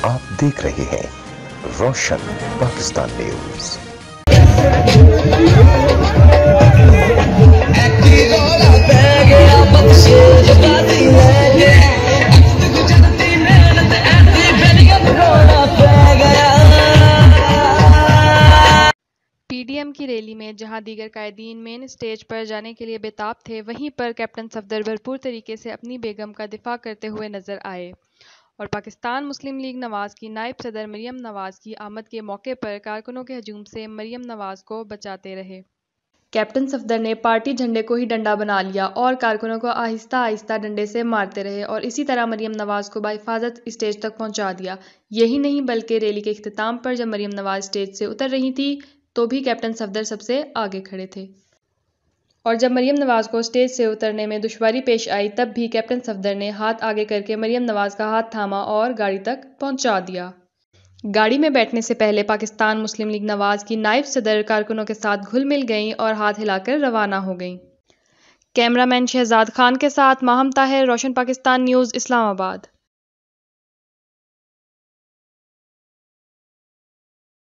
आप देख रहे हैं रोशन पाकिस्तान न्यूज। पीडीएम की रैली में जहां दीगर कायदीन मेन स्टेज पर जाने के लिए बेताब थे, वहीं पर कैप्टन सफदर भरपूर तरीके से अपनी बेगम का दिफा करते हुए नजर आए और पाकिस्तान मुस्लिम लीग नवाज की नायब सदर मरियम नवाज की आमद के मौके पर कारकुनों के हजूम से मरियम नवाज को बचाते रहे। कैप्टन सफदर ने पार्टी झंडे को ही डंडा बना लिया और कारकुनों को आहिस्ता आहिस्ता डंडे से मारते रहे और इसी तरह मरियम नवाज को बाहिफाजत स्टेज तक पहुंचा दिया। यही नहीं बल्कि रैली के इख्तिताम पर जब मरियम नवाज स्टेज से उतर रही थी तो भी कैप्टन सफदर सबसे आगे खड़े थे और जब मरियम नवाज को स्टेज से उतरने में दुश्वारी पेश आई तब भी कैप्टन सफदर ने हाथ आगे करके मरियम नवाज का हाथ थामा और गाड़ी तक पहुंचा दिया। गाड़ी में बैठने से पहले पाकिस्तान मुस्लिम लीग नवाज की नायब सदर कारकुनों के साथ घुल मिल गईं और हाथ हिलाकर रवाना हो गईं। कैमरामैन शहजाद खान के साथ माहम ताहिर, रोशन पाकिस्तान न्यूज़, इस्लामाबाद।